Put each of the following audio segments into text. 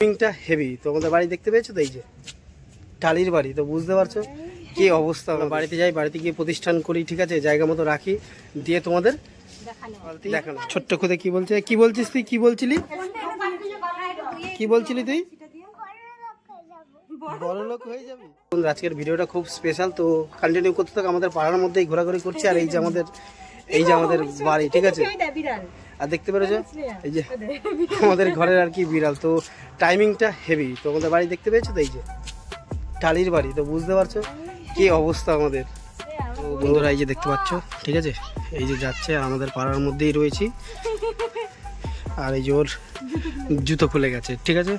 টাইমিংটা হেভি। তোমাদের বাড়ি দেখতে পেয়েছো তো, এই যে টালির বাড়ি, তো বুঝতে পারছো কি অবস্থা। আমরা বাড়িতে যাই, বাড়িতে গিয়ে প্রতিষ্ঠান করি, ঠিক আছে, জায়গা মতো রাখি, দিয়ে তোমাদের দেখানো। ছোট্ট খুদে কি বলছে, কি বলছিস তুই, কি বলছিলি, কি বলছিলি তুই, বড় লোক হয়ে যাবি। আজকের ভিডিওটা খুব স্পেশাল, তো কন্টিনিউ করতে থাকো। আমাদের পাড়ার মধ্যেই ঘোরাঘুরি করছি, আর এই যে আমাদের বাড়ি, ঠিক আছে। আর দেখতে পেরেছো এই যে আমাদের ঘরের আর কি বিড়াল। তো টাইমিংটা হেভি। তো আমাদের বাড়ি দেখতে পেয়েছো তো, এই যে টালির বাড়ি, তো বুঝতে পারছো কি অবস্থা আমাদের। তো বন্ধুরা এই যে দেখতে পাচ্ছ, ঠিক আছে, এই যে যাচ্ছে, আমাদের পাড়ার মধ্যেই রয়েছি। আর এই যে ওর জুতো খুলে গেছে, ঠিক আছে।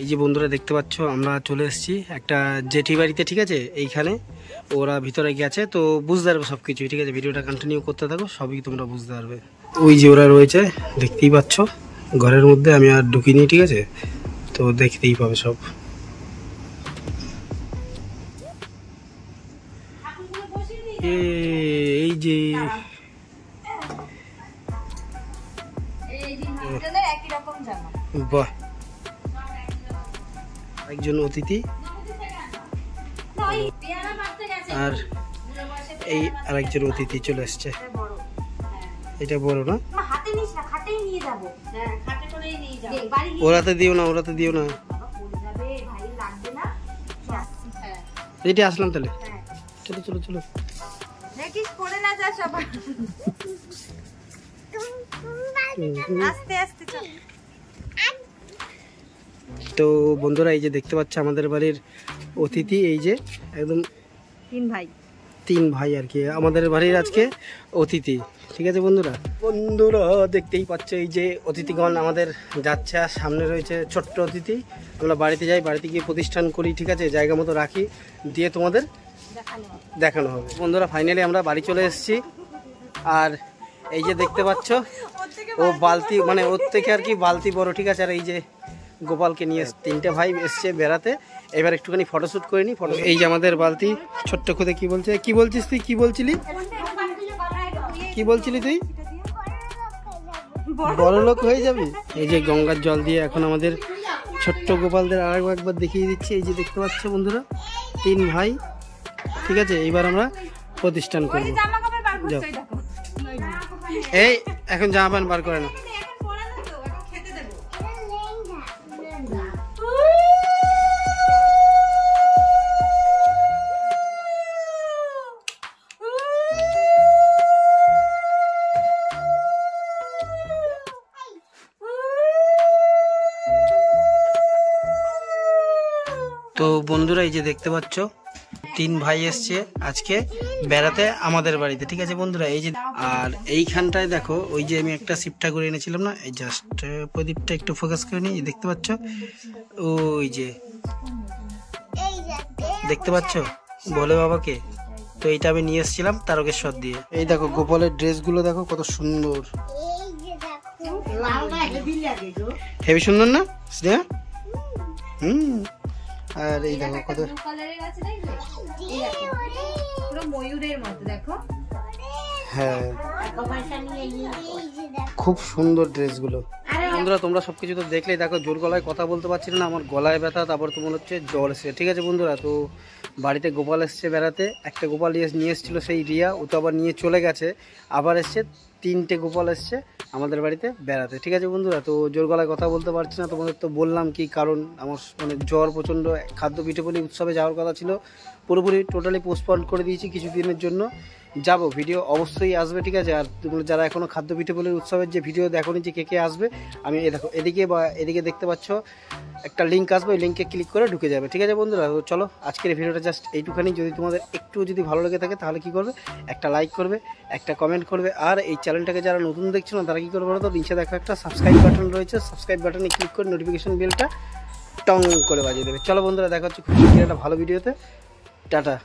এই যে বন্ধুরা দেখতে পাচ্ছ, আমরা চলে এসেছি একটা জেঠি বাড়িতে, ঠিক আছে। এইখানে ওরা ভিতরে গেছে, তো বুঝতে পারবে সব কিছুই, ঠিক আছে। ভিডিওটা কন্টিনিউ করতে থাকো, সবই তোমরা বুঝতে পারবে। ওই যে ওরা রয়েছে, দেখতেই পাচ্ছ ঘরের মধ্যে, আমি আর ঢুকিনি, ঠিক আছে, তো দেখতেই পাবে সব। এই যে বাহ, একজন অতিথি, আর এই আরেকজন অতিথি চলে আসছে। এটা বড় না, ওরাতে দিও না, ওরাতে দিও না। এটা আসলাম তাহলে, চলো চলো চলো। তো বন্ধুরা এই যে দেখতে পাচ্ছ আমাদের বাড়ির অতিথি, এই যে একদম তিন ভাই আর কি আমাদের বাড়ির আজকে অতিথি, ঠিক আছে বন্ধুরা। দেখতেই পাচ্ছ এই যে অতিথিগণ আমাদের যাচ্ছে, আর সামনে রয়েছে ছোট্ট অতিথি। আমরা বাড়িতে যাই, বাড়িতে গিয়ে প্রতিষ্ঠান করি, ঠিক আছে, জায়গা মতো রাখি, দিয়ে তোমাদের দেখানো হবে। বন্ধুরা ফাইনালি আমরা বাড়ি চলে এসেছি। আর এই যে দেখতে পাচ্ছ ও বালতি, মানে ওর থেকে আর কি বালতি বড়, ঠিক আছে। আর এই যে গোপালকে নিয়ে তিনটে ভাই এসছে বেড়াতে, এবার একটুখানি ফটোশ্যুট করে নি। ফটো এই যে আমাদের বালতি, ছোট্ট খুদে কি বলছে, কি বলছিস তুই, কি বলছিলি, কি বলছিলি তুই, বড় লোক হয়ে যাবি। এই যে গঙ্গার জল দিয়ে এখন আমাদের ছোট্ট গোপালদের আর একবার দেখিয়ে দিচ্ছি। এই যে দেখতে পাচ্ছ বন্ধুরা, তিন ভাই, ঠিক আছে। এইবার আমরা প্রতিষ্ঠান করবো। এই এখন জামা প্যান্ট বার করে না। তো বন্ধুরা এই যে দেখতে পাচ্ছ তিন ভাই এসছে আজকে বেড়াতে আমাদের বাড়িতে, ঠিক আছে বন্ধুরা। এই যে আর এইখানটায় দেখো, ওই যে আমি একটা শিপটা করে এনেছিলাম না, এই জাস্ট প্রদীপটা একটু ফোকাস করে নিই, দেখতে পাচ্ছ ওই যে দেখতে পাচ্ছ বলে বাবাকে। তো এইটা আমি নিয়ে এসেছিলাম তারকেশ্বর দিয়ে। এই দেখো গোপালের ড্রেসগুলো দেখো কত সুন্দর, হেবি সুন্দর না স্নেহা? আর এই দেখো কত হ্যাঁ, খুব সুন্দর ড্রেসগুলো। বন্ধুরা তোমরা সবকিছু তো দেখলেই, দেখো জোর গলায় কথা বলতে পারছি না, আমার গলায় ব্যথা, তারপর তো মনে হচ্ছে জ্বর এসছে, ঠিক আছে বন্ধুরা। তো বাড়িতে গোপাল এসছে বেড়াতে, একটা গোপাল নিয়ে এসেছিলো সেই রিয়া, ও তো আবার নিয়ে চলে গেছে, আবার এসছে তিনটে গোপাল এসছে আমাদের বাড়িতে বেড়াতে, ঠিক আছে বন্ধুরা। তো জোর গলায় কথা বলতে পারছি না, তোমাদের তো বললাম কি কারণ, আমার মানে জ্বর প্রচণ্ড। খাদ্য পিঠেপুলি উৎসবে যাওয়ার কথা ছিল, পুরোপুরি টোটালি পোস্টপন্ড করে দিয়েছি কিছুদিনের জন্য। যাব, ভিডিও অবশ্যই আসবে, ঠিক আছে। আর তোমরা যারা এখনও খাদ্য পিঠেপুলির উৎসবের যে ভিডিও দেখোনি যে কে আসবে, আমি দেখো এদিকে বা এদিকে দেখতে পাচ্ছ একটা লিঙ্ক আসবে, ওই লিঙ্কে ক্লিক করে ঢুকে যাবে, ঠিক আছে বন্ধুরা। তো চলো আজকের ভিডিওটা জাস্ট এইটুখানি। যদি তোমাদের একটু যদি ভালো লেগে থাকে তাহলে কি করবে, একটা লাইক করবে, একটা কমেন্ট করবে। আর এই চ্যানেলটাকে যারা নতুন দেখছো না তারা কী করবে বলো তো, নিচে দেখো একটা সাবস্ক্রাইব বাটন রয়েছে, সাবস্ক্রাইব বাটনে ক্লিক করে নোটিফিকেশন বেলটা টং করে বাজিয়ে দেবে। চলো বন্ধুরা দেখা হচ্ছে খুব শীঘ্রই একটা ভালো ভিডিওতে। টাটা।